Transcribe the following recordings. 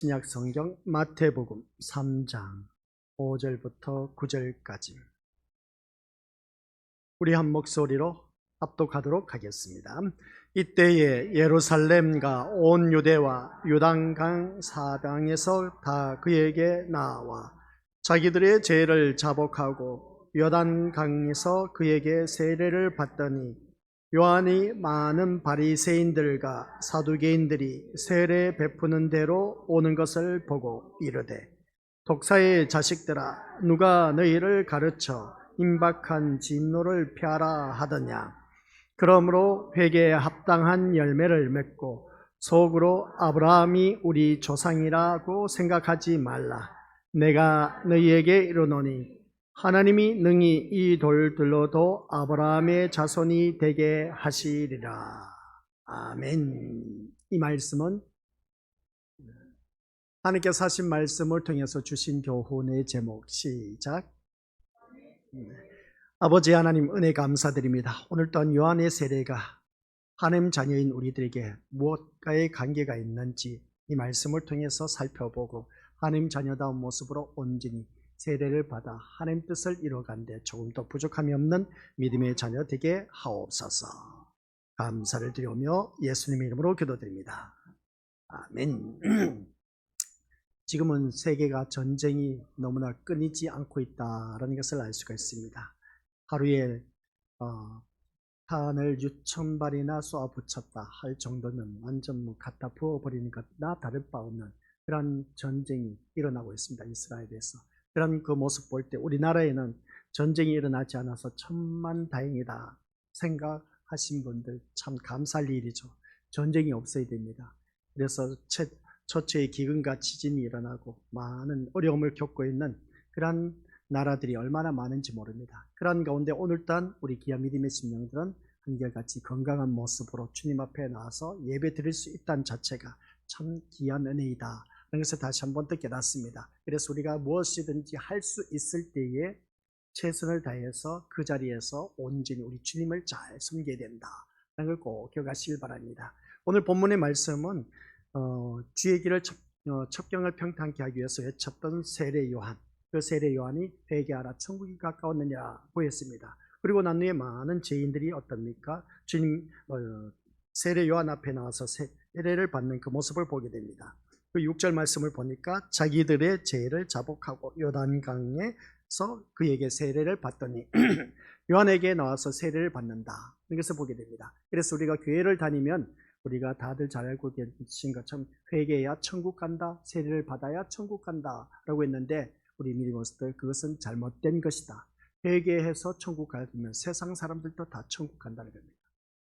신약 성경 마태복음 3장 5절부터 9절까지 우리 한 목소리로 합독하도록 하겠습니다. 이때에 예루살렘과 온 유대와 요단강 사방에서 다 그에게 나와 자기들의 죄를 자복하고 요단강에서 그에게 세례를 받더니 요한이 많은 바리새인들과 사두개인들이 세례 베푸는 대로 오는 것을 보고 이르되 독사의 자식들아, 누가 너희를 가르쳐 임박한 진노를 피하라 하더냐. 그러므로 회개에 합당한 열매를 맺고 속으로 아브라함이 우리 조상이라고 생각하지 말라. 내가 너희에게 이르노니 하나님이 능히 이 돌들로도 아브라함의 자손이 되게 하시리라. 아멘. 이 말씀은 하나님께서 하신 말씀을 통해서 주신 교훈의 제목, 시작. 아버지 하나님, 은혜 감사드립니다. 오늘 또한 요한의 세례가 하나님 자녀인 우리들에게 무엇과의 관계가 있는지 이 말씀을 통해서 살펴보고 하나님 자녀다운 모습으로 온전히 세례를 받아 하나님 뜻을 이루어가는데 조금 더 부족함이 없는 믿음의 자녀 되게 하옵소서. 감사를 드리며 예수님의 이름으로 기도드립니다. 아멘. 지금은 세계가 전쟁이 너무나 끊이지 않고 있다는 것을 알 수가 있습니다. 하루에 탄을 6,000발이나 쏘아붙였다 할 정도면 완전 갖다 부어버리는 것나 다를 바 없는 그런 전쟁이 일어나고 있습니다. 이스라엘에서. 그런 그 모습 볼 때 우리나라에는 전쟁이 일어나지 않아서 천만다행이다 생각하신 분들 참 감사할 일이죠. 전쟁이 없어야 됩니다. 그래서 초처의 기근과 지진이 일어나고 많은 어려움을 겪고 있는 그런 나라들이 얼마나 많은지 모릅니다. 그런 가운데 오늘 또한 우리 귀한 믿음의 심령들은 한결같이 건강한 모습으로 주님 앞에 나와서 예배 드릴 수 있다는 자체가 참 귀한 은혜이다 라는 것을 다시 한 번 더 깨닫습니다. 그래서 우리가 무엇이든지 할 수 있을 때에 최선을 다해서 그 자리에서 온전히 우리 주님을 잘 섬겨야 된다 라는 걸 꼭 기억하시길 바랍니다. 오늘 본문의 말씀은 주의 길을 첩경을 평탄케 하기 위해서 외쳤던 세례 요한, 그 세례 요한이 회개하라 천국이 가까웠느냐고 했습니다. 그리고 난 후에 많은 죄인들이 어떻습니까? 주님 세례 요한 앞에 나와서 세례를 받는 그 모습을 보게 됩니다. 그 6절 말씀을 보니까 자기들의 죄를 자복하고 요단강에서 그에게 세례를 받더니 요한에게 나와서 세례를 받는다, 이것을 보게 됩니다. 그래서 우리가 교회를 다니면 우리가 다들 잘 알고 계신 것처럼 회개해야 천국 간다, 세례를 받아야 천국 간다 라고 했는데 우리 믿음으로서 그것은 잘못된 것이다. 회개해서 천국 가면 세상 사람들도 다 천국 간다는 겁니다.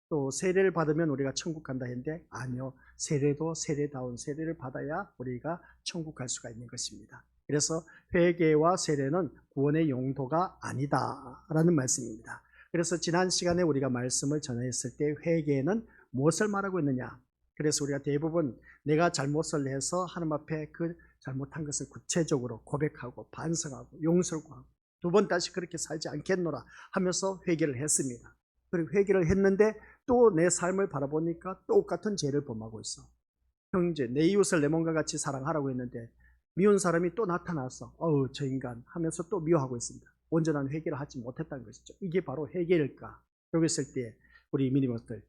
또 세례를 받으면 우리가 천국 간다 했는데 아니요, 세례도 세례다운 세례를 받아야 우리가 천국 갈 수가 있는 것입니다. 그래서 회개와 세례는 구원의 용도가 아니다라는 말씀입니다. 그래서 지난 시간에 우리가 말씀을 전했을 때 회개는 무엇을 말하고 있느냐? 그래서 우리가 대부분 내가 잘못을 해서 하나님 앞에 그 잘못한 것을 구체적으로 고백하고 반성하고 용서를 구하고 두 번 다시 그렇게 살지 않겠노라 하면서 회개를 했습니다. 그리고 회개를 했는데 또 내 삶을 바라보니까 똑같은 죄를 범하고 있어. 형제, 내 이웃을 내 몸과 같이 사랑하라고 했는데 미운 사람이 또 나타나서 저 인간 하면서 또 미워하고 있습니다. 온전한 회개를 하지 못했다는 것이죠. 이게 바로 회개일까? 여기 있을 때 우리 믿음들,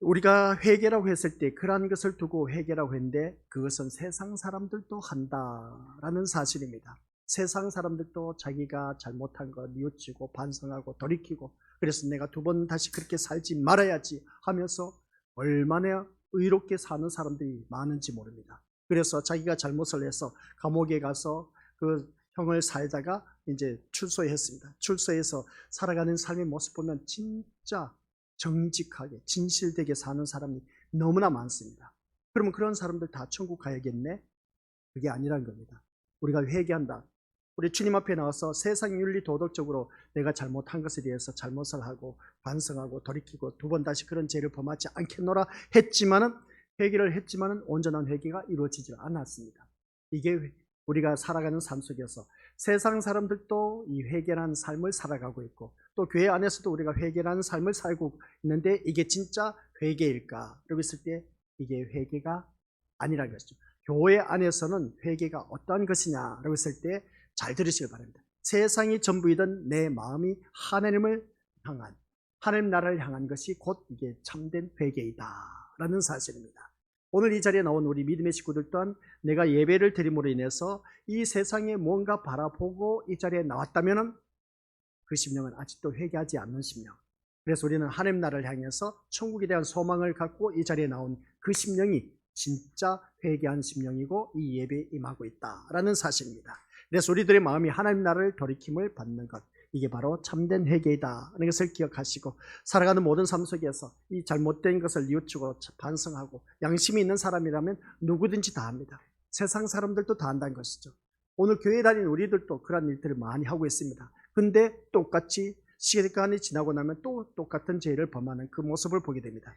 우리가 회개라고 했을 때 그러한 것을 두고 회개라고 했는데 그것은 세상 사람들도 한다라는 사실입니다. 세상 사람들도 자기가 잘못한 거 뉘우치고 반성하고 돌이키고 그래서 내가 두 번 다시 그렇게 살지 말아야지 하면서 얼마나 의롭게 사는 사람들이 많은지 모릅니다. 그래서 자기가 잘못을 해서 감옥에 가서 그 형을 살다가 이제 출소했습니다. 출소해서 살아가는 삶의 모습 보면 진짜 정직하게 진실되게 사는 사람이 너무나 많습니다. 그러면 그런 사람들 다 천국 가야겠네? 그게 아니란 겁니다. 우리가 회개한다. 우리 주님 앞에 나와서 세상 윤리 도덕적으로 내가 잘못한 것에 대해서 잘못을 하고 반성하고 돌이키고 두 번 다시 그런 죄를 범하지 않겠노라 했지만은 회개를 했지만은 온전한 회개가 이루어지지 않았습니다. 이게 우리가 살아가는 삶 속에서 세상 사람들도 이 회개라는 삶을 살아가고 있고 또 교회 안에서도 우리가 회개라는 삶을 살고 있는데 이게 진짜 회개일까? 라고 했을 때 이게 회개가 아니라는 것이죠. 교회 안에서는 회개가 어떠한 것이냐라고 했을 때 잘 들으시길 바랍니다. 세상이 전부이던 내 마음이 하나님을 향한, 하나님 나라를 향한 것이 곧 이게 참된 회개이다라는 사실입니다. 오늘 이 자리에 나온 우리 믿음의 식구들 또한 내가 예배를 드림으로 인해서 이 세상에 뭔가 바라보고 이 자리에 나왔다면 그 심령은 아직도 회개하지 않는 심령. 그래서 우리는 하나님 나라를 향해서 천국에 대한 소망을 갖고 이 자리에 나온 그 심령이 진짜 회개한 심령이고 이 예배에 임하고 있다라는 사실입니다. 그래서 우리들의 마음이 하나님 나라를 돌이킴을 받는 것, 이게 바로 참된 회개이다 하는 것을 기억하시고 살아가는 모든 삶 속에서 이 잘못된 것을 뉘우치고 반성하고 양심이 있는 사람이라면 누구든지 다 합니다. 세상 사람들도 다 한다는 것이죠. 오늘 교회 다니는 우리들도 그런 일들을 많이 하고 있습니다. 근데 똑같이 시간이 지나고 나면 또 똑같은 죄를 범하는 그 모습을 보게 됩니다.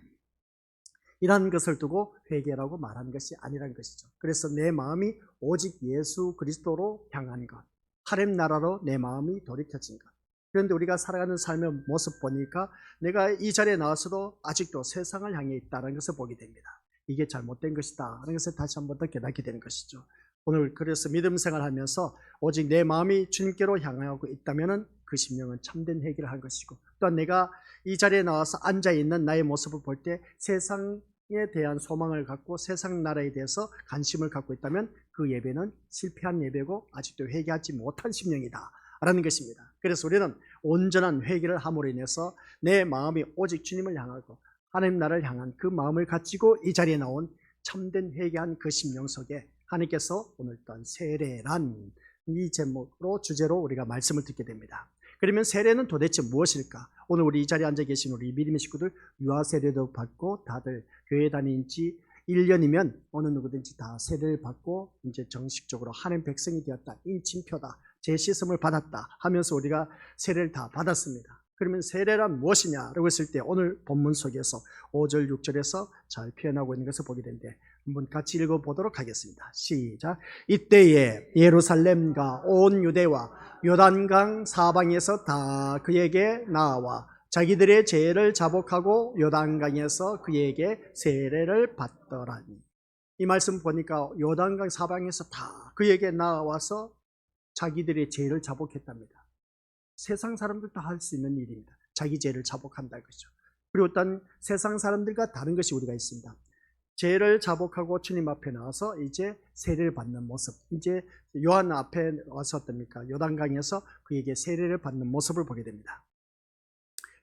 이러한 것을 두고 회개라고 말하는 것이 아니라는 것이죠. 그래서 내 마음이 오직 예수 그리스도로 향한 것, 하나님 나라로 내 마음이 돌이켜진 것. 그런데 우리가 살아가는 삶의 모습 보니까 내가 이 자리에 나와서도 아직도 세상을 향해 있다는 것을 보게 됩니다. 이게 잘못된 것이다 하는 것을 다시 한 번 더 깨닫게 되는 것이죠. 오늘 그래서 믿음 생활하면서 오직 내 마음이 주님께로 향하고 있다면 그 심령은 참된 회개를 한 것이고, 또한 내가 이 자리에 나와서 앉아있는 나의 모습을 볼 때 세상에 대한 소망을 갖고 세상 나라에 대해서 관심을 갖고 있다면 그 예배는 실패한 예배고 아직도 회개하지 못한 심령이다 라는 것입니다. 그래서 우리는 온전한 회개를 함으로 인해서 내 마음이 오직 주님을 향하고 하나님 나라를 향한 그 마음을 가지고 이 자리에 나온 참된 회개한 그 심령 속에 하나님께서 오늘 또한 세례란 이 제목으로 주제로 우리가 말씀을 듣게 됩니다. 그러면 세례는 도대체 무엇일까? 오늘 우리 이 자리에 앉아 계신 우리 믿음의 식구들 유아 세례도 받고 다들 교회 다닌 지 1년이면 어느 누구든지 다 세례를 받고 이제 정식적으로 하나님 백성이 되었다, 인침표다, 재시음을 받았다 하면서 우리가 세례를 다 받았습니다. 그러면 세례란 무엇이냐라고 했을 때 오늘 본문 속에서 5절 6절에서 잘 표현하고 있는 것을 보게 되는데 한번 같이 읽어보도록 하겠습니다. 시작. 이때에 예루살렘과 온 유대와 요단강 사방에서 다 그에게 나와 자기들의 죄를 자복하고 요단강에서 그에게 세례를 받더라니. 이 말씀 보니까 요단강 사방에서 다 그에게 나와서 자기들의 죄를 자복했답니다. 세상 사람들도 할 수 있는 일입니다. 자기 죄를 자복한다는 것이죠. 그리고 또 세상 사람들과 다른 것이 우리가 있습니다. 죄를 자복하고 주님 앞에 나와서 이제 세례를 받는 모습. 이제 요한 앞에 와서 어떻습니까? 요단강에서 그에게 세례를 받는 모습을 보게 됩니다.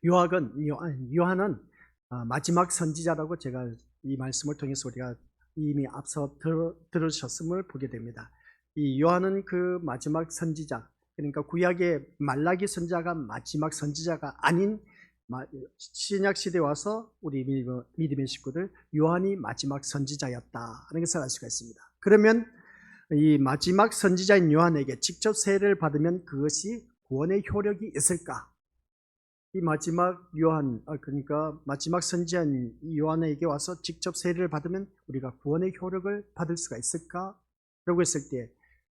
요한은 마지막 선지자라고 제가 이 말씀을 통해서 우리가 이미 앞서 들으셨음을 보게 됩니다. 이 요한은 그 마지막 선지자, 그러니까 구약의 말라기 선지자가 마지막 선지자가 아닌 신약 시대에 와서 우리 믿음의 식구들 요한이 마지막 선지자였다 하는 것을 알 수가 있습니다. 그러면 이 마지막 선지자인 요한에게 직접 세례를 받으면 그것이 구원의 효력이 있을까? 이 마지막 요한, 그러니까 마지막 선지자인 요한에게 와서 직접 세례를 받으면 우리가 구원의 효력을 받을 수가 있을까? 라고 했을 때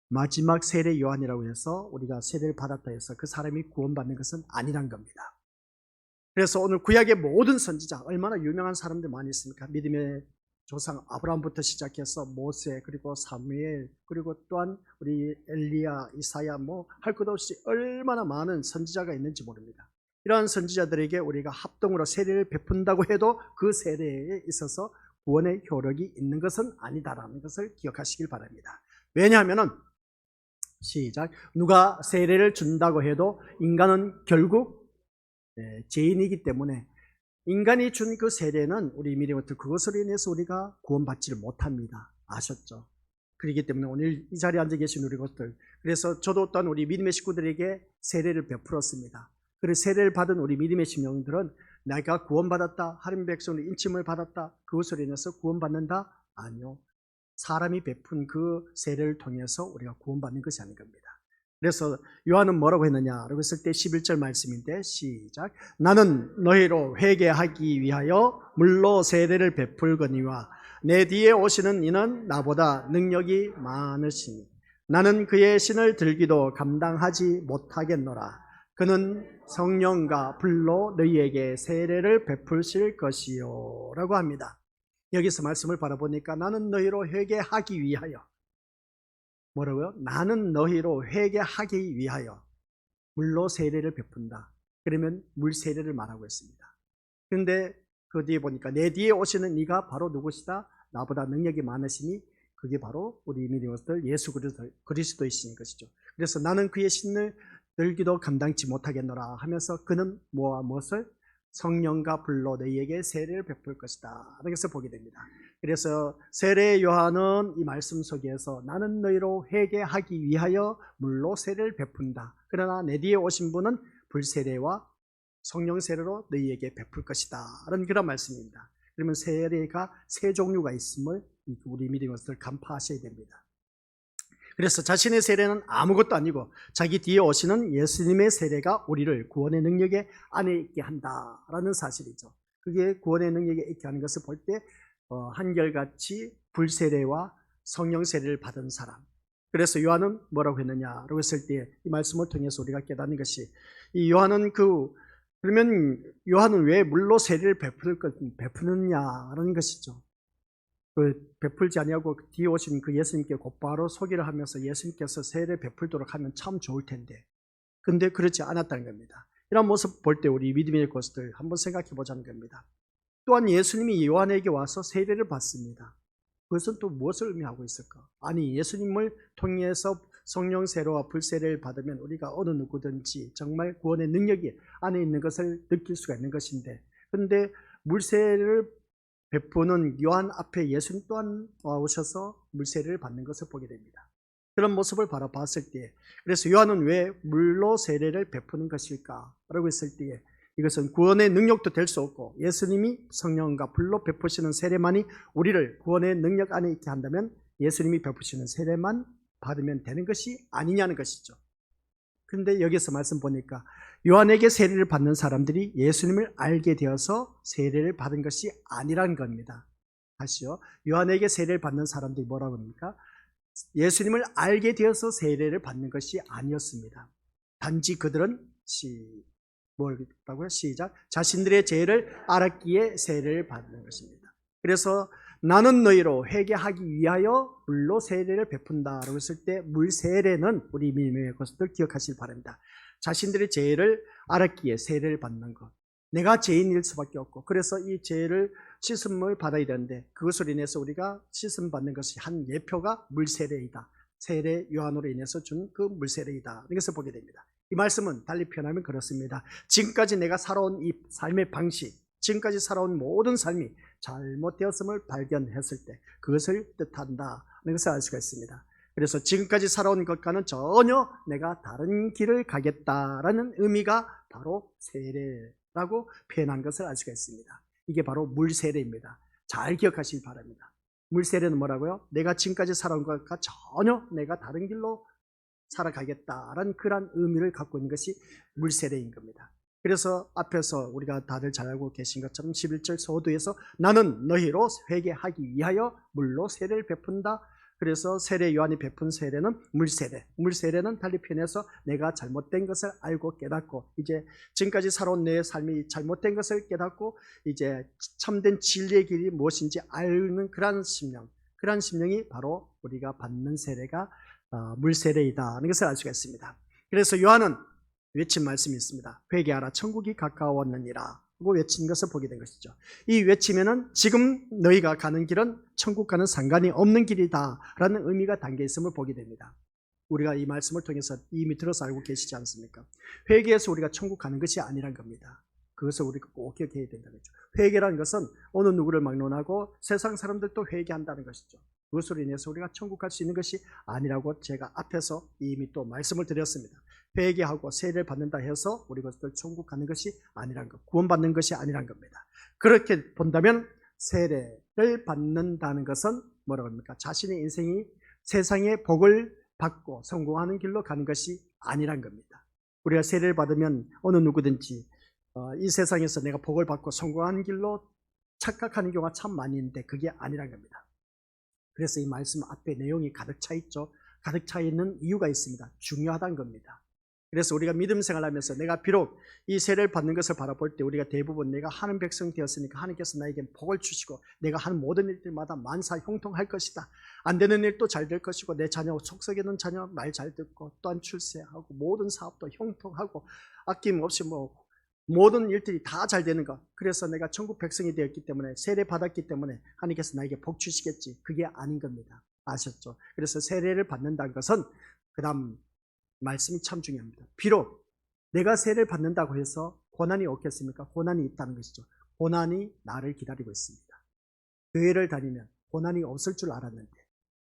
마지막 세례 요한이라고 해서 우리가 세례를 받았다 해서 그 사람이 구원받는 것은 아니란 겁니다. 그래서 오늘 구약의 모든 선지자, 얼마나 유명한 사람들 많이 있습니까? 믿음의 조상 아브라함부터 시작해서 모세, 그리고 사무엘, 그리고 또한 우리 엘리야, 이사야, 할 것 없이 얼마나 많은 선지자가 있는지 모릅니다. 이러한 선지자들에게 우리가 합동으로 세례를 베푼다고 해도 그 세례에 있어서 구원의 효력이 있는 것은 아니다라는 것을 기억하시길 바랍니다. 왜냐하면 시작. 누가 세례를 준다고 해도 인간은 결국 죄인이기 때문에 인간이 준 그 세례는 우리 믿음부터 그것으로 인해서 우리가 구원받지를 못합니다. 아셨죠? 그렇기 때문에 오늘 이 자리에 앉아 계신 우리 것들, 그래서 저도 또한 우리 믿음의 식구들에게 세례를 베풀었습니다. 그래서 세례를 받은 우리 믿음의 심령들은 내가 구원받았다, 하나님 백성으로 인침을 받았다, 그것으로 인해서 구원받는다? 아니요. 사람이 베푼 그 세례를 통해서 우리가 구원받는 것이 아닌 겁니다. 그래서 요한은 뭐라고 했느냐라고 했을 때 11절 말씀인데 시작. 나는 너희로 회개하기 위하여 물로 세례를 베풀거니와 내 뒤에 오시는 이는 나보다 능력이 많으시니 나는 그의 신을 들기도 감당하지 못하겠노라. 그는 성령과 불로 너희에게 세례를 베풀실 것이요 라고 합니다. 여기서 말씀을 바라보니까 나는 너희로 회개하기 위하여, 뭐라고요? 나는 너희로 회개하기 위하여 물로 세례를 베푼다. 그러면 물 세례를 말하고 있습니다. 그런데 그 뒤에 보니까 내 뒤에 오시는 이가 바로 누구시다? 나보다 능력이 많으시니 그게 바로 우리 믿음의 것들 예수 그리스도이신 것이죠. 그래서 나는 그의 신을 들기도 감당치 못하겠노라 하면서 그는 뭐와 무엇을? 성령과 불로 너희에게 세례를 베풀 것이다 하는 것을 보게 됩니다. 그래서 세례 요한은 이 말씀 속에서 나는 너희로 회개하기 위하여 물로 세례를 베푼다. 그러나 내 뒤에 오신 분은 불세례와 성령 세례로 너희에게 베풀 것이다 라는 그런 말씀입니다. 그러면 세례가 세 종류가 있음을 우리 믿음의 것을 간파하셔야 됩니다. 그래서 자신의 세례는 아무것도 아니고 자기 뒤에 오시는 예수님의 세례가 우리를 구원의 능력에 안에 있게 한다라는 사실이죠. 그게 구원의 능력에 있게 하는 것을 볼 때 한결같이 불세례와 성령 세례를 받은 사람. 그래서 요한은 뭐라고 했느냐라고 했을 때 이 말씀을 통해서 우리가 깨닫는 것이 이 요한은 그러면 요한은 왜 물로 세례를 베푸느냐라는 것이죠. 베풀지 아니하고 뒤에 오신 그 예수님께 곧바로 소개를 하면서 예수님께서 세례 베풀도록 하면 참 좋을 텐데, 근데 그렇지 않았다는 겁니다. 이런 모습 볼 때 우리 믿음의 것들 한번 생각해 보자는 겁니다. 또한 예수님이 요한에게 와서 세례를 받습니다. 그것은 또 무엇을 의미하고 있을까? 아니, 예수님을 통해서 성령 세례와 불세례를 받으면 우리가 어느 누구든지 정말 구원의 능력이 안에 있는 것을 느낄 수가 있는 것인데, 그런데 물세례를 베푸는 요한 앞에 예수님 또한 오셔서 물세례를 받는 것을 보게 됩니다. 그런 모습을 바라봤을 때, 그래서 요한은 왜 물로 세례를 베푸는 것일까? 라고 했을 때 이것은 구원의 능력도 될 수 없고 예수님이 성령과 불로 베푸시는 세례만이 우리를 구원의 능력 안에 있게 한다면 예수님이 베푸시는 세례만 받으면 되는 것이 아니냐는 것이죠. 그런데 여기서 말씀 보니까 요한에게 세례를 받는 사람들이 예수님을 알게 되어서 세례를 받은 것이 아니란 겁니다. 다시요. 요한에게 세례를 받는 사람들이 뭐라고 합니까? 예수님을 알게 되어서 세례를 받는 것이 아니었습니다. 단지 그들은 뭐라고요? 시작. 자신들의 죄를 알았기에 세례를 받는 것입니다. 그래서 나는 너희로 회개하기 위하여 물로 세례를 베푼다라고 했을 때 물 세례는 우리 믿음의 것들 기억하시길 바랍니다. 자신들의 죄를 알았기에 세례를 받는 것. 내가 죄인일 수밖에 없고 그래서 이 죄를 씻음을 받아야 되는데 그것으로 인해서 우리가 씻음 받는 것이 한 예표가 물세례이다. 세례 요한으로 인해서 준 그 물세례이다. 이것을 보게 됩니다. 이 말씀은 달리 표현하면 그렇습니다. 지금까지 내가 살아온 이 삶의 방식, 지금까지 살아온 모든 삶이 잘못되었음을 발견했을 때 그것을 뜻한다. 이것을 알 수가 있습니다. 그래서 지금까지 살아온 것과는 전혀 내가 다른 길을 가겠다라는 의미가 바로 세례라고 표현한 것을 알 수가 있습니다. 이게 바로 물세례입니다. 잘 기억하시기 바랍니다. 물세례는 뭐라고요? 내가 지금까지 살아온 것과 전혀 내가 다른 길로 살아가겠다라는 그런 의미를 갖고 있는 것이 물세례인 겁니다. 그래서 앞에서 우리가 다들 잘 알고 계신 것처럼 11절 서두에서 나는 너희로 회개하기 위하여 물로 세례를 베푼다. 그래서 세례 요한이 베푼 세례는 물세례. 물세례는 달리 표현해서 내가 잘못된 것을 알고 깨닫고 이제 지금까지 살아온 내 삶이 잘못된 것을 깨닫고 이제 참된 진리의 길이 무엇인지 알는 그런 심령. 그런 심령이 바로 우리가 받는 세례가 물세례이다 하는 것을 알 수가 있습니다. 그래서 요한은 외친 말씀이 있습니다. 회개하라 천국이 가까웠느니라 하고 외친 것을 보게 된 것이죠. 이 외치면은 지금 너희가 가는 길은 천국과는 상관이 없는 길이다 라는 의미가 담겨 있음을 보게 됩니다. 우리가 이 말씀을 통해서 이미 들어서 알고 계시지 않습니까? 회개해서 우리가 천국 가는 것이 아니란 겁니다. 그것을 우리가 꼭 기억해야 된다는 거죠. 회개라는 것은 어느 누구를 막론하고 세상 사람들도 회개한다는 것이죠. 그것으로 인해서 우리가 천국 갈 수 있는 것이 아니라고 제가 앞에서 이미 또 말씀을 드렸습니다. 회개하고 세례를 받는다 해서 우리 것들 천국 가는 것이 아니란 것, 구원받는 것이 아니란 겁니다. 그렇게 본다면 세례를 받는다는 것은 뭐라고 합니까? 자신의 인생이 세상의 복을 받고 성공하는 길로 가는 것이 아니란 겁니다. 우리가 세례를 받으면 어느 누구든지 이 세상에서 내가 복을 받고 성공하는 길로 착각하는 경우가 참 많이 있는데 그게 아니란 겁니다. 그래서 이 말씀 앞에 내용이 가득 차 있죠. 가득 차 있는 이유가 있습니다. 중요하다는 겁니다. 그래서 우리가 믿음 생활하면서 내가 비록 이 세례를 받는 것을 바라볼 때 우리가 대부분 내가 하는 백성 되었으니까 하나님께서 나에게 복을 주시고 내가 하는 모든 일들마다 만사 형통할 것이다. 안 되는 일도 잘 될 것이고 내 자녀 속속에 있는 자녀 말 잘 듣고 또한 출세하고 모든 사업도 형통하고 아낌없이 모든 일들이 다 잘 되는 것. 그래서 내가 천국 백성이 되었기 때문에 세례 받았기 때문에 하나님께서 나에게 복 주시겠지. 그게 아닌 겁니다. 아셨죠? 그래서 세례를 받는다는 것은 그 다음 말씀이 참 중요합니다. 비록 내가 세례를 받는다고 해서 고난이 없겠습니까? 고난이 있다는 것이죠. 고난이 나를 기다리고 있습니다. 교회를 다니면 고난이 없을 줄 알았는데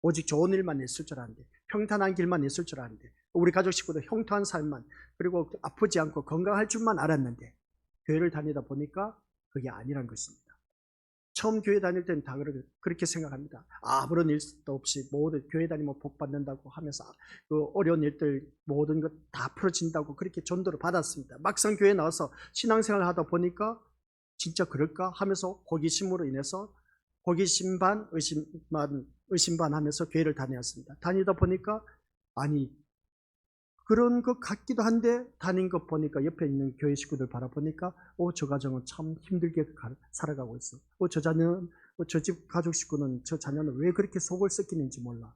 오직 좋은 일만 있을 줄 알았는데 평탄한 길만 있을 줄 알았는데 우리 가족 식구도 형통한 삶만 그리고 아프지 않고 건강할 줄만 알았는데 교회를 다니다 보니까 그게 아니란 것입니다. 처음 교회 다닐 때는 다 그렇게 생각합니다. 아무런 일도 없이 모든 교회 다니면 복 받는다고 하면서 그 어려운 일들 모든 것 다 풀어진다고 그렇게 전도를 받았습니다. 막상 교회 나와서 신앙생활을 하다 보니까 진짜 그럴까 하면서 호기심으로 인해서 호기심 반 의심 반 하면서 교회를 다녔습니다. 다니다 보니까 아니 그런 것 같기도 한데 다닌 것 보니까 옆에 있는 교회 식구들 바라보니까 저 가정은 참 힘들게 살아가고 있어. 저 자녀는 저 집 가족 식구는 저 자녀는 왜 그렇게 속을 썩이는지 몰라.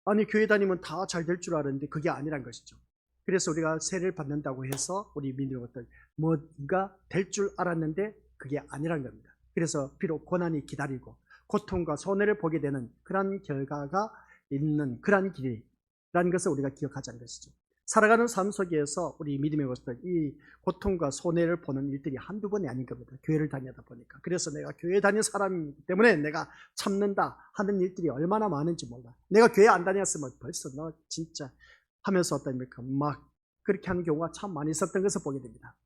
아니 교회 다니면 다 잘 될 줄 알았는데 그게 아니란 것이죠. 그래서 우리가 세례를 받는다고 해서 우리 믿는 것들 뭔가 될 줄 알았는데 그게 아니란 겁니다. 그래서 비록 고난이 기다리고 고통과 손해를 보게 되는 그런 결과가 있는 그런 길이라는 것을 우리가 기억하자는 것이죠. 살아가는 삶 속에서 우리 믿음의 것들 이 고통과 손해를 보는 일들이 한두 번이 아닌 겁니다. 교회를 다니다 보니까. 그래서 내가 교회 다니는 사람이기 때문에 내가 참는다 하는 일들이 얼마나 많은지 몰라. 내가 교회 안 다녔으면 벌써 너 진짜 하면서 어떻습니까? 막 그렇게 하는 경우가 참 많이 있었던 것을 보게 됩니다.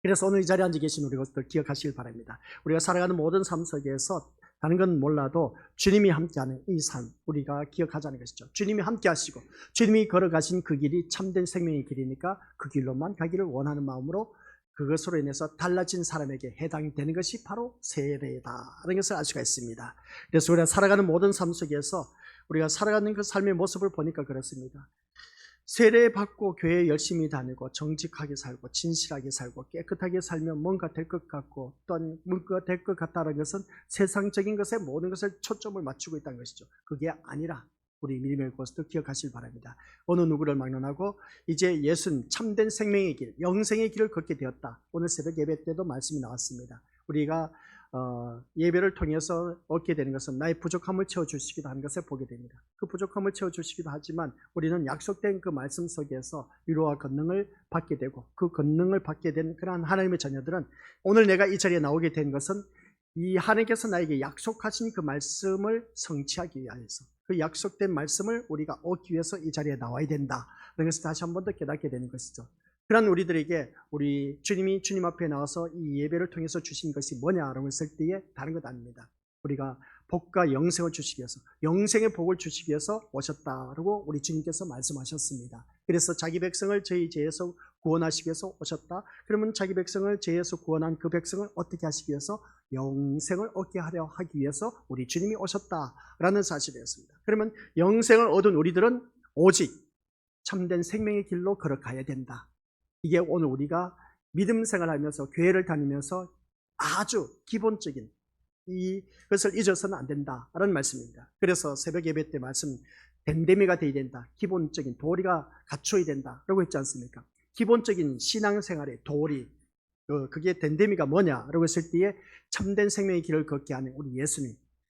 그래서 오늘 이 자리에 앉아 계신 우리 것들 기억하시길 바랍니다. 우리가 살아가는 모든 삶 속에서 다른 건 몰라도 주님이 함께하는 이 삶 우리가 기억하자는 것이죠. 주님이 함께 하시고 주님이 걸어가신 그 길이 참된 생명의 길이니까 그 길로만 가기를 원하는 마음으로 그것으로 인해서 달라진 사람에게 해당이 되는 것이 바로 세례다라는 것을 알 수가 있습니다. 그래서 우리가 살아가는 모든 삶 속에서 우리가 살아가는 그 삶의 모습을 보니까 그렇습니다. 세례 받고 교회에 열심히 다니고 정직하게 살고 진실하게 살고 깨끗하게 살면 뭔가 될 것 같고 또한 뭔가 될 것 같다는 것은 세상적인 것에 모든 것을 초점을 맞추고 있다는 것이죠. 그게 아니라 우리 믿음의 것도 기억하시길 바랍니다. 어느 누구를 막론하고 이제 예수는 참된 생명의 길, 영생의 길을 걷게 되었다. 오늘 새벽 예배 때도 말씀이 나왔습니다. 우리가 예배를 통해서 얻게 되는 것은 나의 부족함을 채워주시기도 하는 것을 보게 됩니다. 그 부족함을 채워주시기도 하지만 우리는 약속된 그 말씀 속에서 위로와 권능을 받게 되고 그 권능을 받게 된 그러한 하나님의 자녀들은 오늘 내가 이 자리에 나오게 된 것은 이 하나님께서 나에게 약속하신 그 말씀을 성취하기 위해서 그 약속된 말씀을 우리가 얻기 위해서 이 자리에 나와야 된다. 그런 것을 다시 한 번 더 깨닫게 되는 것이죠. 그런 우리들에게 우리 주님이 주님 앞에 나와서 이 예배를 통해서 주신 것이 뭐냐라고 했을 때에 다른 것 아닙니다. 우리가 복과 영생을 주시기 위해서 영생의 복을 주시기 위해서 오셨다라고 우리 주님께서 말씀하셨습니다. 그래서 자기 백성을 저희 죄에서 구원하시기 위해서 오셨다. 그러면 자기 백성을 죄에서 구원한 그 백성을 어떻게 하시기 위해서 영생을 얻게 하려 하기 위해서 우리 주님이 오셨다라는 사실이었습니다. 그러면 영생을 얻은 우리들은 오직 참된 생명의 길로 걸어가야 된다. 이게 오늘 우리가 믿음 생활하면서 교회를 다니면서 아주 기본적인 이것을 잊어서는 안 된다라는 말씀입니다. 그래서 새벽 예배 때 말씀 댐데미가 되어야 된다. 기본적인 도리가 갖춰야 된다라고 했지 않습니까? 기본적인 신앙생활의 도리 그게 댐데미가 뭐냐라고 했을 때에 참된 생명의 길을 걷게 하는 우리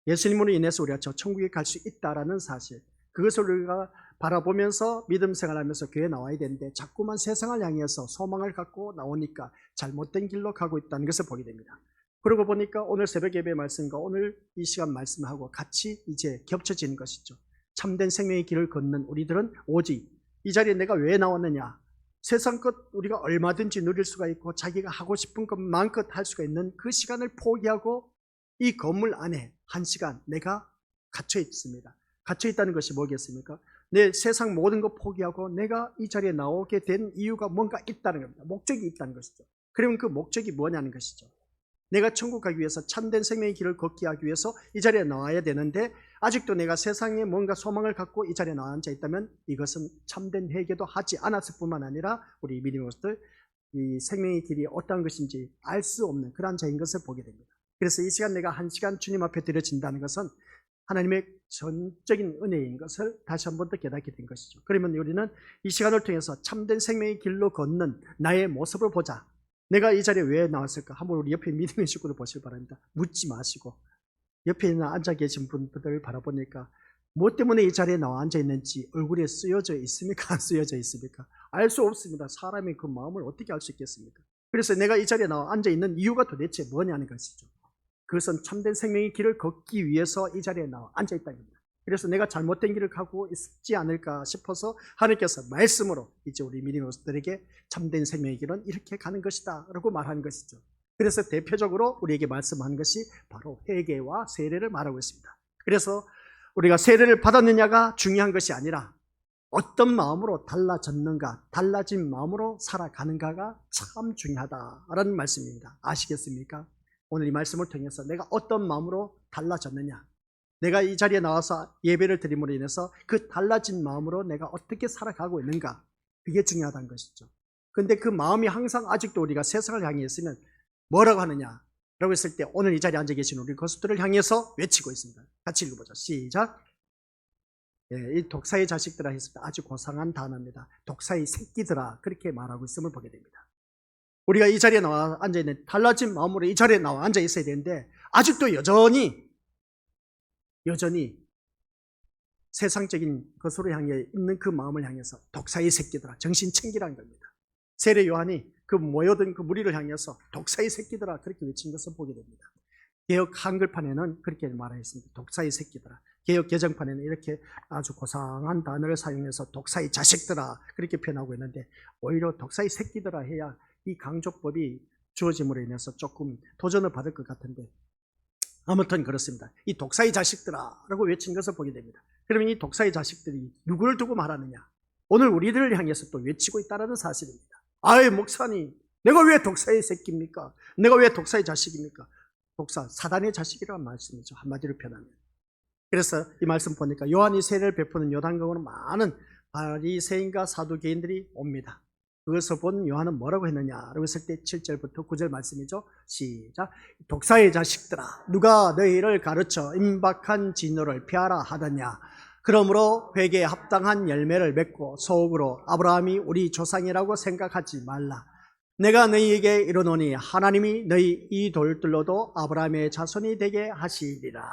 예수님으로 인해서 우리가 저 천국에 갈 수 있다라는 사실 그것을 우리가 바라보면서 믿음 생활하면서 교회에 나와야 되는데 자꾸만 세상을 향해서 소망을 갖고 나오니까 잘못된 길로 가고 있다는 것을 보게 됩니다. 그러고 보니까 오늘 새벽 예배 말씀과 오늘 이 시간 말씀하고 같이 이제 겹쳐지는 것이죠. 참된 생명의 길을 걷는 우리들은 오직 이 자리에 내가 왜 나왔느냐 세상 것 우리가 얼마든지 누릴 수가 있고 자기가 하고 싶은 것 마음껏 할 수가 있는 그 시간을 포기하고 이 건물 안에 한 시간 내가 갇혀 있습니다. 갇혀 있다는 것이 뭐겠습니까? 내 세상 모든 것 포기하고 내가 이 자리에 나오게 된 이유가 뭔가 있다는 겁니다. 목적이 있다는 것이죠. 그러면 그 목적이 뭐냐는 것이죠. 내가 천국 가기 위해서 참된 생명의 길을 걷게 하기 위해서 이 자리에 나와야 되는데 아직도 내가 세상에 뭔가 소망을 갖고 이 자리에 나와 앉아 있다면 이것은 참된 회개도 하지 않았을 뿐만 아니라 우리 믿음의 것들 이 생명의 길이 어떠한 것인지 알 수 없는 그러한 자인 것을 보게 됩니다. 그래서 이 시간 내가 한 시간 주님 앞에 드려진다는 것은 하나님의 전적인 은혜인 것을 다시 한 번 더 깨닫게 된 것이죠. 그러면 우리는 이 시간을 통해서 참된 생명의 길로 걷는 나의 모습을 보자. 내가 이 자리에 왜 나왔을까? 한번 우리 옆에 믿음의 식구를 보시기 바랍니다. 묻지 마시고 옆에 있는 앉아 계신 분들을 바라보니까 뭐 때문에 이 자리에 나와 앉아 있는지 얼굴에 쓰여져 있습니까? 안 쓰여져 있습니까? 알 수 없습니다. 사람의 그 마음을 어떻게 알 수 있겠습니까? 그래서 내가 이 자리에 나와 앉아 있는 이유가 도대체 뭐냐는 것이죠. 그것은 참된 생명의 길을 걷기 위해서 이 자리에 나와 앉아 있다는 겁니다. 그래서 내가 잘못된 길을 가고 있지 않을까 싶어서 하나님께서 말씀으로 이제 우리 믿음의 것들에게 참된 생명의 길은 이렇게 가는 것이다 라고 말하는 것이죠. 그래서 대표적으로 우리에게 말씀하는 것이 바로 회개와 세례를 말하고 있습니다. 그래서 우리가 세례를 받았느냐가 중요한 것이 아니라 어떤 마음으로 달라졌는가, 달라진 마음으로 살아가는가가 참 중요하다라는 말씀입니다. 아시겠습니까? 오늘 이 말씀을 통해서 내가 어떤 마음으로 달라졌느냐, 내가 이 자리에 나와서 예배를 드림으로 인해서 그 달라진 마음으로 내가 어떻게 살아가고 있는가, 그게 중요하다는 것이죠. 그런데 그 마음이 항상 아직도 우리가 세상을 향해 있으면 뭐라고 하느냐 라고 했을 때 오늘 이 자리에 앉아 계신 우리 거수들을 향해서 외치고 있습니다. 같이 읽어보죠. 시작. 이 독사의 자식들아 했을 때 아주 고상한 단어입니다. 독사의 새끼들아 그렇게 말하고 있음을 보게 됩니다. 우리가 이 자리에 나와 앉아있는 달라진 마음으로 이 자리에 나와 앉아 있어야 되는데 아직도 여전히 세상적인 것으로 향해 있는 그 마음을 향해서 독사의 새끼들아 정신 챙기라는 겁니다. 세례 요한이 그 모여든 그 무리를 향해서 독사의 새끼들아 그렇게 외친 것을 보게 됩니다. 개역 한글판에는 그렇게 말하였습니다. 독사의 새끼들아. 개역 개정판에는 이렇게 아주 고상한 단어를 사용해서 독사의 자식들아 그렇게 표현하고 있는데 오히려 독사의 새끼들아 해야 이 강조법이 주어짐으로 인해서 조금 도전을 받을 것 같은데 아무튼 그렇습니다. 이 독사의 자식들아 라고 외친 것을 보게 됩니다. 그러면 이 독사의 자식들이 누구를 두고 말하느냐? 오늘 우리들을 향해서 또 외치고 있다는 사실입니다. 아이 목사님, 내가 왜 독사의 새끼입니까? 내가 왜 독사의 자식입니까? 독사, 사단의 자식이라는 말씀이죠. 한마디로 표현하면. 그래서 이 말씀 보니까 요한이 세례를 베푸는 요단강으로 많은 바리새인과 사두개인들이 옵니다. 그것을 본 요한은 뭐라고 했느냐라고 했을 때 7절부터 9절 말씀이죠. 시작. 독사의 자식들아 누가 너희를 가르쳐 임박한 진노를 피하라 하더냐. 그러므로 회개에 합당한 열매를 맺고 속으로 아브라함이 우리 조상이라고 생각하지 말라. 내가 너희에게 이르노니 하나님이 너희 이 돌들로도 아브라함의 자손이 되게 하시리라.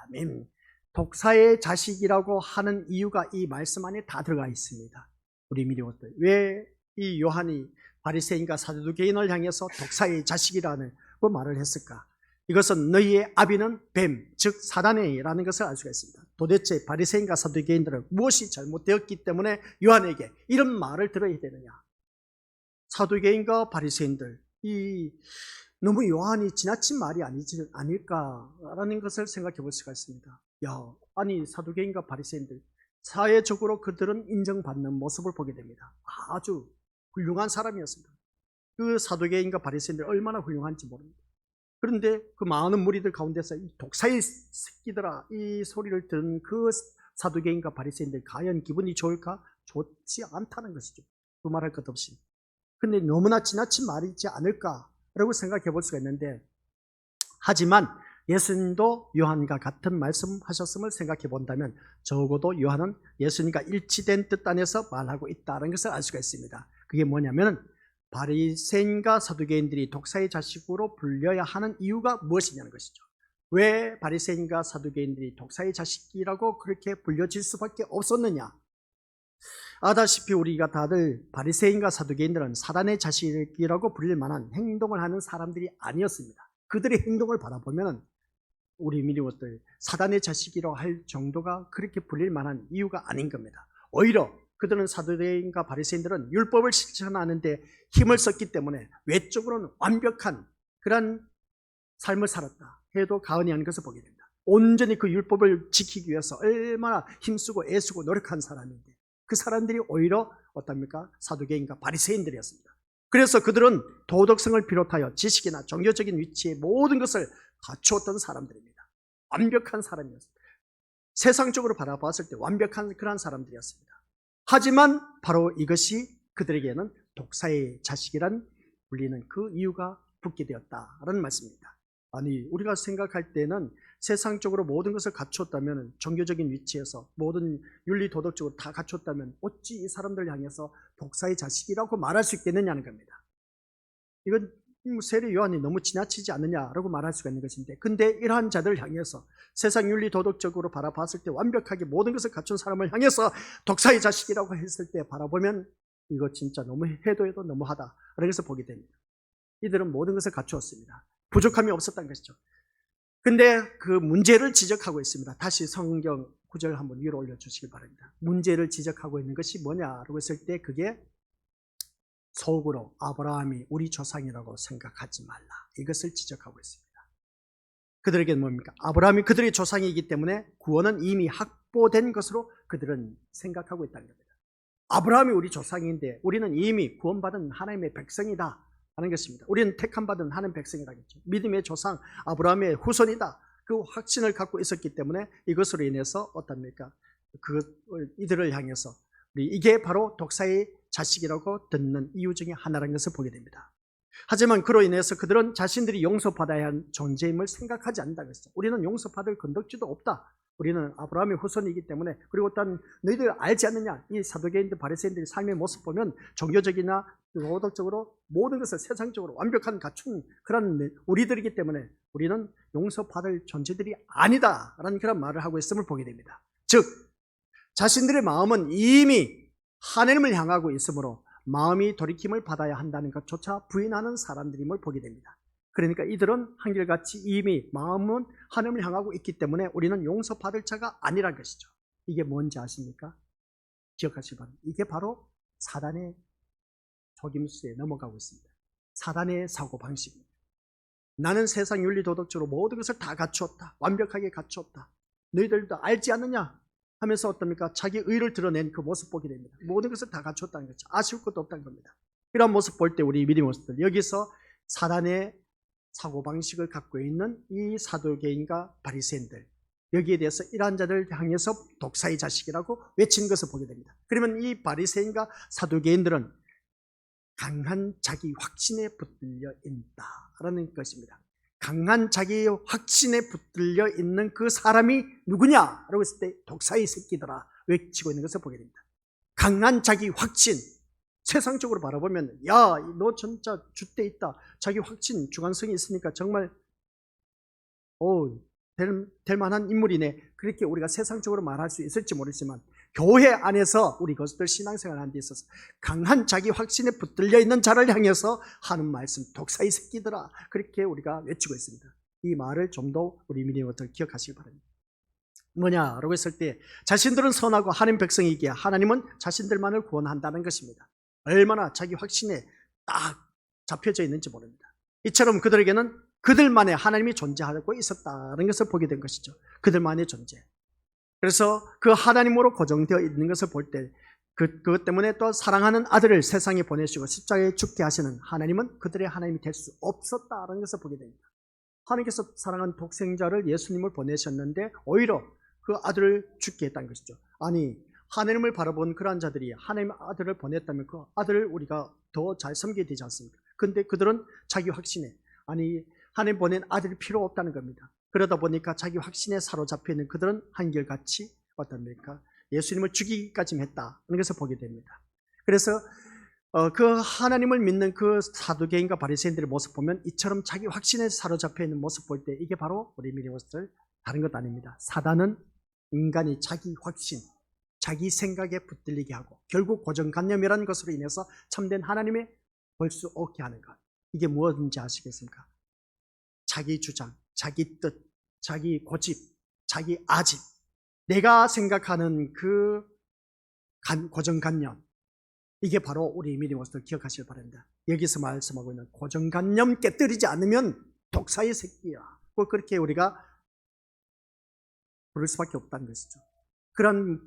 아멘. 독사의 자식이라고 하는 이유가 이 말씀 안에 다 들어가 있습니다. 우리 믿음들 왜 이 요한이 바리새인과 사두개인을 향해서 독사의 자식이라는 그 말을 했을까? 이것은 너희의 아비는 뱀, 즉 사단이라는 것을 알 수가 있습니다. 도대체 바리새인과 사두개인들은 무엇이 잘못되었기 때문에 요한에게 이런 말을 들어야 되느냐? 사두개인과 바리새인들, 너무 요한이 지나친 말이 아닐까라는 것을 생각해 볼 수가 있습니다. 아니 사두개인과 바리새인들 사회적으로 그들은 인정받는 모습을 보게 됩니다. 아주 훌륭한 사람이었습니다. 그 사두개인과 바리새인들 얼마나 훌륭한지 모릅니다. 그런데 그 많은 무리들 가운데서 이 독사의 새끼들아 이 소리를 들은 그 사두개인과 바리새인들 과연 기분이 좋을까? 좋지 않다는 것이죠. 두말할 것 없이. 근데 너무나 지나친 말이지 않을까라고 생각해 볼 수가 있는데 하지만 예수님도 요한과 같은 말씀하셨음을 생각해 본다면 적어도 요한은 예수님과 일치된 뜻 안에서 말하고 있다는 것을 알 수가 있습니다. 그게 뭐냐면 바리새인과 사두개인들이 독사의 자식으로 불려야 하는 이유가 무엇이냐는 것이죠. 왜 바리새인과 사두개인들이 독사의 자식이라고 그렇게 불려질 수밖에 없었느냐? 아다시피 우리가 다들 바리새인과 사두개인들은 사단의 자식이라고 불릴 만한 행동을 하는 사람들이 아니었습니다. 그들의 행동을 바라보면 우리 믿음들 사단의 자식이라고 할 정도가 그렇게 불릴 만한 이유가 아닌 겁니다. 오히려 그들은 사두개인과 바리새인들은 율법을 실천하는데 힘을 썼기 때문에 외적으로는 완벽한 그런 삶을 살았다 해도 과언이 아닌 것을 보게 됩니다. 온전히 그 율법을 지키기 위해서 얼마나 힘쓰고 애쓰고 노력한 사람인데 그 사람들이 오히려 어떻습니까? 사두개인과 바리새인들이었습니다. 그래서 그들은 도덕성을 비롯하여 지식이나 종교적인 위치의 모든 것을 갖추었던 사람들입니다. 완벽한 사람이었습니다. 세상적으로 바라봤을 때 완벽한 그런 사람들이었습니다. 하지만 바로 이것이 그들에게는 독사의 자식이란 불리는 그 이유가 붙게 되었다라는 말씀입니다. 아니, 우리가 생각할 때는 세상적으로 모든 것을 갖췄다면, 종교적인 위치에서 모든 윤리 도덕적으로 다 갖췄다면 어찌 이 사람들을 향해서 독사의 자식이라고 말할 수 있겠느냐는 겁니다. 이건 세례 요한이 너무 지나치지 않느냐라고 말할 수가 있는 것인데, 근데 이러한 자들을 향해서 세상 윤리 도덕적으로 바라봤을 때 완벽하게 모든 것을 갖춘 사람을 향해서 독사의 자식이라고 했을 때 바라보면 이거 진짜 너무 해도 너무하다. 그래서 보게 됩니다. 이들은 모든 것을 갖추었습니다. 부족함이 없었다는 것이죠. 근데 그 문제를 지적하고 있습니다. 다시 성경 구절 한번 위로 올려주시기 바랍니다. 문제를 지적하고 있는 것이 뭐냐라고 했을 때 그게 속으로 아브라함이 우리 조상이라고 생각하지 말라. 이것을 지적하고 있습니다. 그들에게는 뭡니까? 아브라함이 그들의 조상이기 때문에 구원은 이미 확보된 것으로 그들은 생각하고 있다는 겁니다. 아브라함이 우리 조상인데 우리는 이미 구원받은 하나님의 백성이다 하는 것입니다. 우리는 택함받은 하나님의 백성이라겠죠. 믿음의 조상 아브라함의 후손이다. 그 확신을 갖고 있었기 때문에 이것으로 인해서 어떻습니까? 이들을 향해서 이게 바로 독사의 자식이라고 듣는 이유 중에 하나라는 것을 보게 됩니다. 하지만 그로 인해서 그들은 자신들이 용서받아야 할 존재임을 생각하지 않는다는 것이죠. 우리는 용서받을 건덕지도 없다. 우리는 아브라함의 후손이기 때문에. 그리고 또 너희들 알지 않느냐? 이 사두개인들 바리새인들의 삶의 모습 보면 종교적이나 도덕적으로 모든 것을 세상적으로 완벽한 갖춘 그런 우리들이기 때문에 우리는 용서받을 존재들이 아니다라는 그런 말을 하고 있음을 보게 됩니다. 즉 자신들의 마음은 이미 하나님을 향하고 있으므로 마음이 돌이킴을 받아야 한다는 것조차 부인하는 사람들임을 보게 됩니다. 그러니까 이들은 한결같이 이미 마음은 하나님을 향하고 있기 때문에 우리는 용서받을 자가 아니란 것이죠. 이게 뭔지 아십니까? 기억하시기 바랍니다. 이게 바로 사단의 속임수에 넘어가고 있습니다. 사단의 사고방식입니다. 나는 세상 윤리 도덕적으로 모든 것을 다 갖추었다. 완벽하게 갖추었다. 너희들도 알지 않느냐? 하면서 어떻습니까? 자기 의를 드러낸 그 모습 보게 됩니다. 모든 것을 다 갖췄다는 거죠. 아쉬울 것도 없다는 겁니다. 이런 모습 볼 때 우리 믿음의 모습들, 여기서 사단의 사고방식을 갖고 있는 이 사두개인과 바리새인들, 여기에 대해서 이러한 자들을 향해서 독사의 자식이라고 외친 것을 보게 됩니다. 그러면 이 바리새인과 사두개인들은 강한 자기 확신에 붙들려 있다라는 것입니다. 강한 자기 확신에 붙들려 있는 그 사람이 누구냐라고 했을 때 독사의 새끼들아 외치고 있는 것을 보게 됩니다. 강한 자기 확신, 세상적으로 바라보면 야, 너 진짜 줏대 있다. 자기 확신, 주관성이 있으니까 정말 될 만한 인물이네. 그렇게 우리가 세상적으로 말할 수 있을지 모르지만 교회 안에서 우리 것들 신앙생활을 하는 데 있어서 강한 자기 확신에 붙들려 있는 자를 향해서 하는 말씀, 독사의 새끼들아, 그렇게 우리가 외치고 있습니다. 이 말을 좀 더 우리 믿음을 기억하시기 바랍니다. 뭐냐라고 했을 때 자신들은 선하고 하나님 백성이기에 하나님은 자신들만을 구원한다는 것입니다. 얼마나 자기 확신에 딱 잡혀져 있는지 모릅니다. 이처럼 그들에게는 그들만의 하나님이 존재하고 있었다는 것을 보게 된 것이죠. 그들만의 존재. 그래서 그 하나님으로 고정되어 있는 것을 볼 때 그것 때문에 또 사랑하는 아들을 세상에 보내시고 십자가에 죽게 하시는 하나님은 그들의 하나님이 될 수 없었다는 것을 보게 됩니다. 하나님께서 사랑하는 독생자를 예수님을 보내셨는데 오히려 그 아들을 죽게 했다는 것이죠. 아니, 하나님을 바라본 그러한 자들이 하나님의 아들을 보냈다면 그 아들을 우리가 더 잘 섬기게 되지 않습니까? 근데 그들은 자기 확신에, 아니 하나님 보낸 아들이 필요 없다는 겁니다. 그러다 보니까 자기 확신에 사로잡혀 있는 그들은 한결같이 어떻습니까? 예수님을 죽이기까지 했다는 것을 보게 됩니다. 그래서 그 하나님을 믿는 그 사두개인과 바리새인들의 모습 보면 이처럼 자기 확신에 사로잡혀 있는 모습 볼 때 이게 바로 우리 믿음의 모습을 다른 것 아닙니다. 사단은 인간이 자기 확신, 자기 생각에 붙들리게 하고 결국 고정관념이라는 것으로 인해서 참된 하나님에 볼 수 없게 하는 것. 이게 무엇인지 아시겠습니까? 자기 주장, 자기 뜻, 자기 고집, 자기 아집, 내가 생각하는 그 고정관념, 이게 바로 우리 믿음의 모습을 기억하시길 바랍니다. 여기서 말씀하고 있는 고정관념 깨뜨리지 않으면 독사의 새끼야, 꼭 그렇게 우리가 부를 수밖에 없다는 것이죠. 그런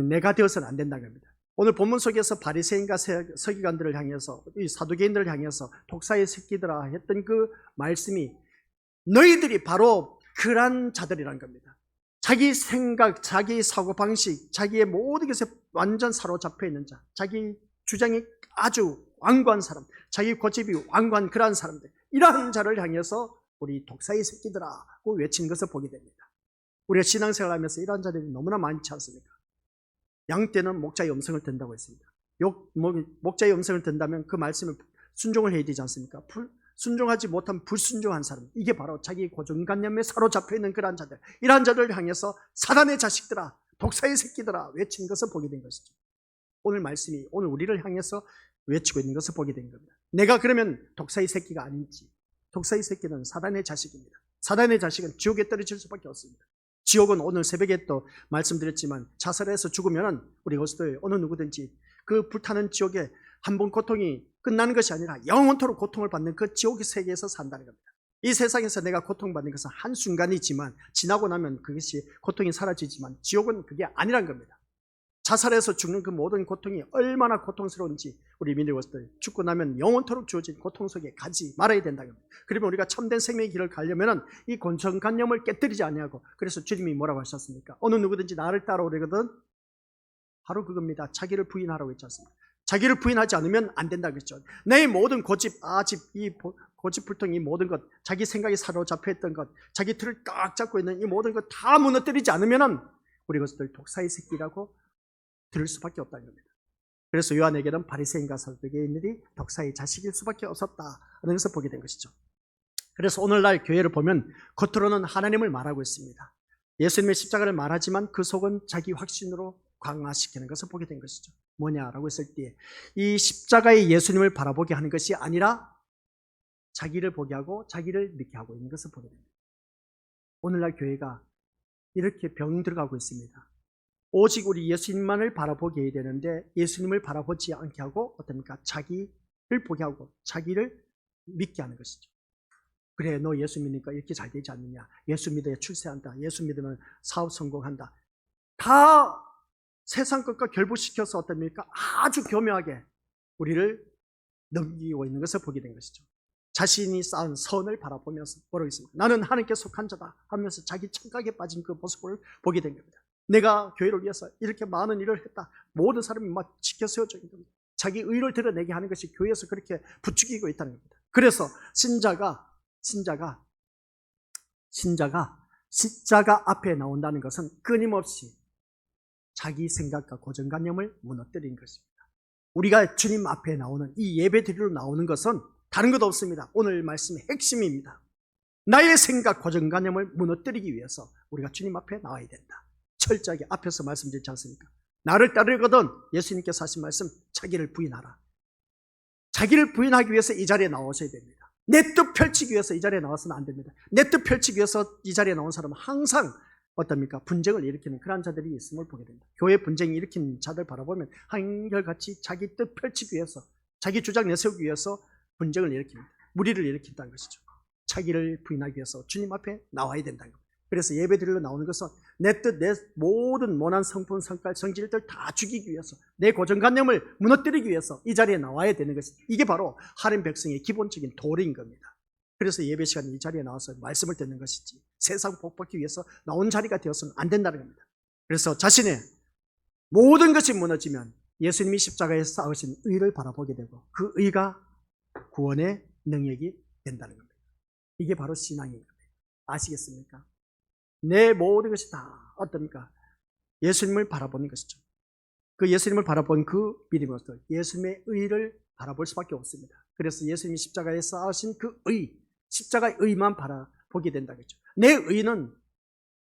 내가 되어서는 안 된다는 겁니다. 오늘 본문 속에서 바리새인과 서기관들을 향해서, 이 사두개인들을 향해서 독사의 새끼들아 했던 그 말씀이 너희들이 바로 그런 자들이라는 겁니다. 자기 생각, 자기 사고방식, 자기의 모든 것에 완전 사로잡혀 있는 자, 자기 주장이 아주 완고한 사람, 자기 고집이 완고한 그러한 사람들, 이러한 자를 향해서 우리 독사의 새끼들아고 외치는 것을 보게 됩니다. 우리가 신앙생활 하면서 이러한 자들이 너무나 많지 않습니까? 양떼는 목자의 음성을 듣는다고 했습니다. 목자의 음성을 듣는다면 그 말씀을 순종을 해야 되지 않습니까? 순종하지 못한 불순종한 사람, 이게 바로 자기 고정관념에 사로잡혀 있는 그러한 자들, 이러한 자들을 향해서 사단의 자식들아, 독사의 새끼들아 외치는 것을 보게 된 것이죠. 오늘 말씀이 오늘 우리를 향해서 외치고 있는 것을 보게 된 겁니다. 내가 그러면 독사의 새끼가 아닌지, 독사의 새끼는 사단의 자식입니다. 사단의 자식은 지옥에 떨어질 수밖에 없습니다. 지옥은 오늘 새벽에 또 말씀드렸지만 자살해서 죽으면 우리 것들 어느 누구든지 그 불타는 지옥에 한 번 고통이 끝나는 것이 아니라 영원토록 고통을 받는 그 지옥의 세계에서 산다는 겁니다. 이 세상에서 내가 고통받는 것은 한순간이지만 지나고 나면 그것이 고통이 사라지지만 지옥은 그게 아니란 겁니다. 자살해서 죽는 그 모든 고통이 얼마나 고통스러운지 우리 믿는 것들 죽고 나면 영원토록 주어진 고통 속에 가지 말아야 된다는 겁니다. 그러면 우리가 참된 생명의 길을 가려면 이 고정관념을 깨뜨리지 아니하고, 그래서 주님이 뭐라고 하셨습니까? 어느 누구든지 나를 따라오려거든 바로 그겁니다. 자기를 부인하라고 했지 않습니까? 자기를 부인하지 않으면 안 된다고 했죠. 내 모든 고집, 아집, 이 고집불통, 이 모든 것, 자기 생각이 사로잡혀 있던 것, 자기 틀을 꽉 잡고 있는 이 모든 것 다 무너뜨리지 않으면 우리 것들 독사의 새끼라고 들을 수밖에 없다는 겁니다. 그래서 요한에게는 바리새인과 사두개인들이 독사의 자식일 수밖에 없었다는 것을 보게 된 것이죠. 그래서 오늘날 교회를 보면 겉으로는 하나님을 말하고 있습니다. 예수님의 십자가를 말하지만 그 속은 자기 확신으로 강화시키는 것을 보게 된 것이죠. 뭐냐라고 했을 때 이 십자가의 예수님을 바라보게 하는 것이 아니라 자기를 보게 하고 자기를 믿게 하고 있는 것을 보게 됩니다. 오늘날 교회가 이렇게 병들어가고 있습니다. 오직 우리 예수님만을 바라보게 해야 되는데 예수님을 바라보지 않게 하고 어떻습니까? 자기를 보게 하고 자기를 믿게 하는 것이죠. 그래, 너 예수 믿으니까 이렇게 잘 되지 않느냐? 예수 믿어야 출세한다. 예수 믿으면 사업 성공한다. 다 세상 것과 결부시켜서 어떻습니까? 아주 교묘하게 우리를 넘기고 있는 것을 보게 된 것이죠. 자신이 쌓은 선을 바라보면서 뭐라고 있습니까? 나는 하나님께 속한 자다 하면서 자기 착각에 빠진 그 모습을 보게 된 겁니다. 내가 교회를 위해서 이렇게 많은 일을 했다. 모든 사람이 막 지켜 세워져 있는 겁니다. 자기 의를 드러내게 하는 것이 교회에서 그렇게 부추기고 있다는 겁니다. 그래서 신자가 십자가 앞에 나온다는 것은 끊임없이 자기 생각과 고정관념을 무너뜨리는 것입니다. 우리가 주님 앞에 나오는 이 예배드리러 나오는 것은 다른 것도 없습니다. 오늘 말씀의 핵심입니다. 나의 생각, 고정관념을 무너뜨리기 위해서 우리가 주님 앞에 나와야 된다. 철저하게 앞에서 말씀드렸지 않습니까? 나를 따르거든 예수님께서 하신 말씀, 자기를 부인하라. 자기를 부인하기 위해서 이 자리에 나오셔야 됩니다. 내 뜻 펼치기 위해서 이 자리에 나와서는 안 됩니다. 내 뜻 펼치기 위해서 이 자리에 나온 사람은 항상 어떻습니까? 분쟁을 일으키는 그런 자들이 있음을 보게 됩니다. 교회 분쟁을 일으킨 자들 바라보면 한결같이 자기 뜻 펼치기 위해서, 자기 주장 내세우기 위해서 분쟁을 일으킵니다. 무리를 일으킨다는 것이죠. 자기를 부인하기 위해서 주님 앞에 나와야 된다는 겁니다. 그래서 예배드리러 나오는 것은 내 뜻, 내 모든 모난 성품, 성깔, 성질들 다 죽이기 위해서, 내 고정관념을 무너뜨리기 위해서 이 자리에 나와야 되는 것입니다. 이게 바로 하나님 백성의 기본적인 도리인 겁니다. 그래서 예배 시간에 이 자리에 나와서 말씀을 듣는 것이지 세상 복 받기 위해서 나온 자리가 되어서는 안 된다는 겁니다. 그래서 자신의 모든 것이 무너지면 예수님이 십자가에 쌓으신 의를 바라보게 되고 그 의가 구원의 능력이 된다는 겁니다. 이게 바로 신앙인 겁니다. 아시겠습니까? 내 모든 것이 다 어떻습니까? 예수님을 바라보는 것이죠. 그 예수님을 바라본 그 믿음으로서 예수님의 의를 바라볼 수밖에 없습니다. 그래서 예수님이 십자가에 쌓으신 그 의, 십자가의 의만 바라보게 된다겠죠. 내 의는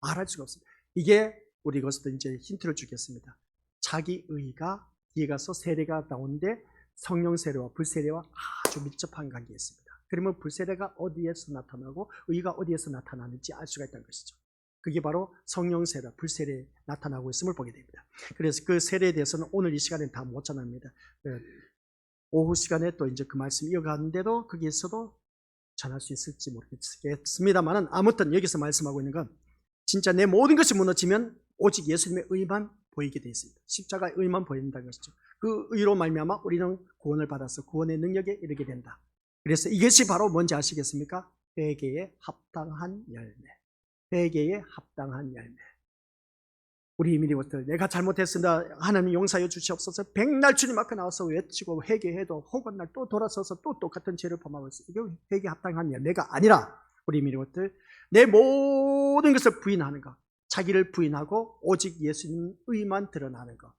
말할 수가 없습니다. 이게 우리 것도 이제 힌트를 주겠습니다. 자기 의가 뒤에 가서 세례가 나오는데 성령 세례와 불세례와 아주 밀접한 관계가 있습니다. 그러면 불세례가 어디에서 나타나고 의가 어디에서 나타나는지 알 수가 있다는 것이죠. 그게 바로 성령 세례, 불세례에 나타나고 있음을 보게 됩니다. 그래서 그 세례에 대해서는 오늘 이 시간에 다 못 전합니다. 오후 시간에 또 이제 그 말씀 이어가는데도 거기에서도 전할 수 있을지 모르겠습니다만은 아무튼 여기서 말씀하고 있는 건 진짜 내 모든 것이 무너지면 오직 예수님의 의만 보이게 되어 있습니다. 십자가의 의만 보인다는 것이죠. 그 의로 말미암아 우리는 구원을 받아서 구원의 능력에 이르게 된다. 그래서 이것이 바로 뭔지 아시겠습니까? 회개에 합당한 열매. 회개에 합당한 열매. 우리 미리부터 내가 잘못했습니다. 하나님 용서해 주시옵소서. 백날 주님 앞에 나와서 외치고 회개해도 혹은 날 또 돌아서서 또 똑같은 죄를 범하고 있어요. 이게 회개에 합당한 열매가 아니라 우리 미리부터 내 모든 것을 부인하는 것, 자기를 부인하고 오직 예수님 의만 드러나는 것.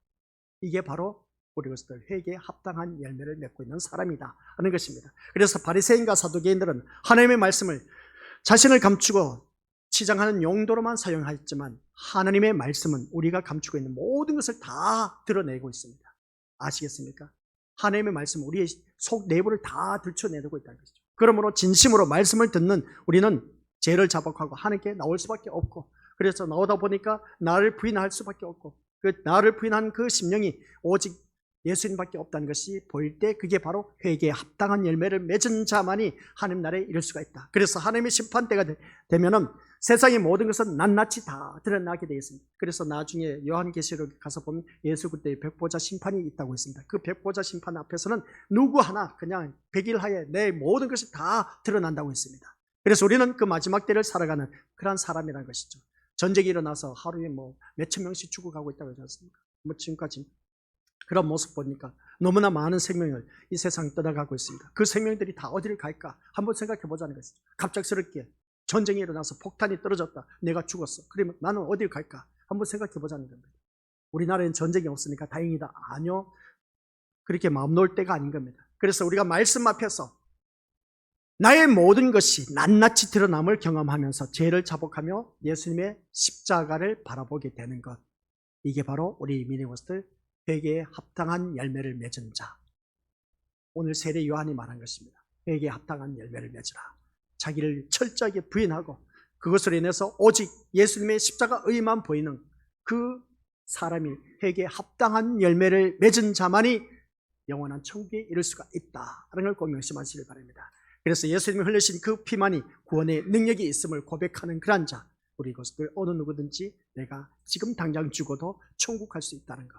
이게 바로 우리 것들 회개에 합당한 열매를 맺고 있는 사람이다 하는 것입니다. 그래서 바리새인과 사두개인들은 하나님의 말씀을 자신을 감추고 치장하는 용도로만 사용했지만 하나님의 말씀은 우리가 감추고 있는 모든 것을 다 드러내고 있습니다. 아시겠습니까? 하나님의 말씀은 우리의 속 내부를 다 들춰내고 있다는 것이죠. 그러므로 진심으로 말씀을 듣는 우리는 죄를 자복하고 하나님께 나올 수밖에 없고, 그래서 나오다 보니까 나를 부인할 수밖에 없고, 그 나를 부인한 그 심령이 오직 예수님밖에 없다는 것이 보일 때 그게 바로 회개에 합당한 열매를 맺은 자만이 하나님 나라에 이를 수가 있다. 그래서 하나님의 심판대가 되면은 세상의 모든 것은 낱낱이 다 드러나게 되어 있습니다. 그래서 나중에 요한계시록에 가서 보면 예수 그때의 백보자 심판이 있다고 했습니다. 그 백보자 심판 앞에서는 누구 하나 그냥 백일하에 내 모든 것이 다 드러난다고 했습니다. 그래서 우리는 그 마지막 때를 살아가는 그런 사람이라는 것이죠. 전쟁이 일어나서 하루에 몇천 명씩 죽어가고 있다고 하지 않습니까? 지금까지 그런 모습 보니까 너무나 많은 생명을 이 세상 떠나가고 있습니다. 그 생명들이 다 어디를 갈까? 한번 생각해 보자는 것이죠. 갑작스럽게 전쟁이 일어나서 폭탄이 떨어졌다. 내가 죽었어. 그러면 나는 어디를 갈까? 한번 생각해 보자는 겁니다. 우리나라에는 전쟁이 없으니까 다행이다. 아니요. 그렇게 마음 놓을 때가 아닌 겁니다. 그래서 우리가 말씀 앞에서 나의 모든 것이 낱낱이 드러남을 경험하면서 죄를 자복하며 예수님의 십자가를 바라보게 되는 것. 이게 바로 우리 미니버스들 회개에 합당한 열매를 맺은 자. 오늘 세례 요한이 말한 것입니다. 회개에 합당한 열매를 맺으라. 자기를 철저하게 부인하고 그것으로 인해서 오직 예수님의 십자가 의만 보이는 그 사람이 회개에 합당한 열매를 맺은 자만이 영원한 천국에 이를 수가 있다는 걸 꼭 명심하시길 바랍니다. 그래서 예수님이 흘리신 그 피만이 구원의 능력이 있음을 고백하는 그런 자, 우리 것들 어느 누구든지 내가 지금 당장 죽어도 천국 갈 수 있다는 것.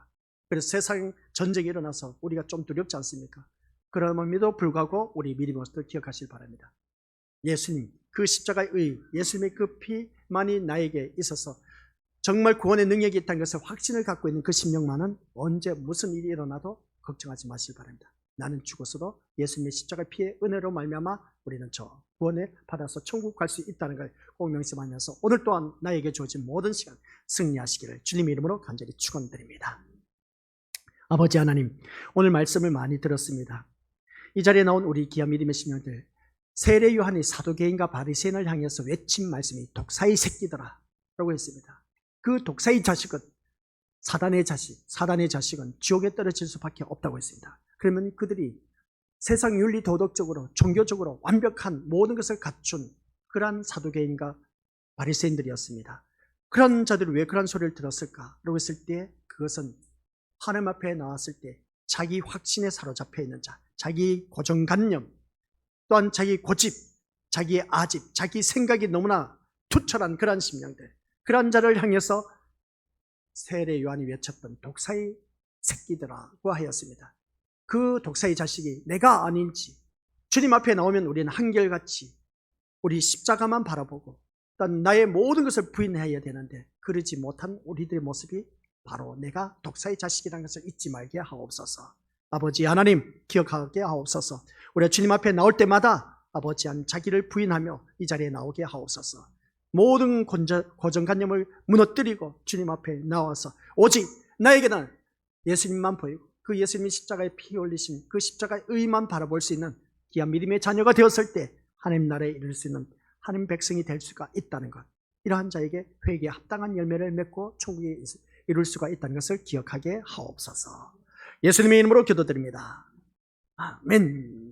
그래서 세상 전쟁이 일어나서 우리가 좀 두렵지 않습니까? 그럼에도 불구하고 우리 미리 것들 기억하시길 바랍니다. 예수님, 그 십자가의 의, 예수님의 그 피만이 나에게 있어서 정말 구원의 능력이 있다는 것을 확신을 갖고 있는 그 심령만은 언제 무슨 일이 일어나도 걱정하지 마시길 바랍니다. 나는 죽었어도 예수님의 십자가의 피의 은혜로 말미암아 우리는 저 구원을 받아서 천국 갈 수 있다는 걸 꼭 명심하면서 오늘 또한 나에게 주어진 모든 시간 승리하시기를 주님의 이름으로 간절히 축원드립니다. 아버지 하나님, 오늘 말씀을 많이 들었습니다. 이 자리에 나온 우리 귀한 믿음의 심령들, 세례 요한이 사두개인과 바리새인을 향해서 외친 말씀이 독사의 새끼들아 라고 했습니다. 그 독사의 자식은 사단의 자식은 지옥에 떨어질 수밖에 없다고 했습니다. 그러면 그들이 세상 윤리 도덕적으로 종교적으로 완벽한 모든 것을 갖춘 그러한 사두개인과 바리새인들이었습니다. 그런 자들이 왜 그런 소리를 들었을까? 라고 했을 때 그것은 하나님 앞에 나왔을 때 자기 확신에 사로잡혀 있는 자, 자기 고정관념, 또한 자기 고집, 자기의 아집, 자기 생각이 너무나 투철한 그런 심령들, 그런 자를 향해서 세례 요한이 외쳤던 독사의 새끼들아고 하였습니다. 그 독사의 자식이 내가 아닌지 주님 앞에 나오면 우리는 한결같이 우리 십자가만 바라보고 또한 나의 모든 것을 부인해야 되는데 그러지 못한 우리들의 모습이 바로 내가 독사의 자식이라는 것을 잊지 말게 하옵소서. 아버지 하나님 기억하게 하옵소서. 우리가 주님 앞에 나올 때마다 아버지 한 자기를 부인하며 이 자리에 나오게 하옵소서. 모든 고정관념을 무너뜨리고 주님 앞에 나와서 오직 나에게는 예수님만 보이고 그 예수님이 십자가에 피 흘리신 그 십자가의 의만 바라볼 수 있는 귀한 믿음의 자녀가 되었을 때 하나님 나라에 이를 수 있는 하나님 백성이 될 수가 있다는 것, 이러한 자에게 회개에 합당한 열매를 맺고 천국에 이룰 수가 있다는 것을 기억하게 하옵소서. 예수님의 이름으로 기도드립니다. 아멘.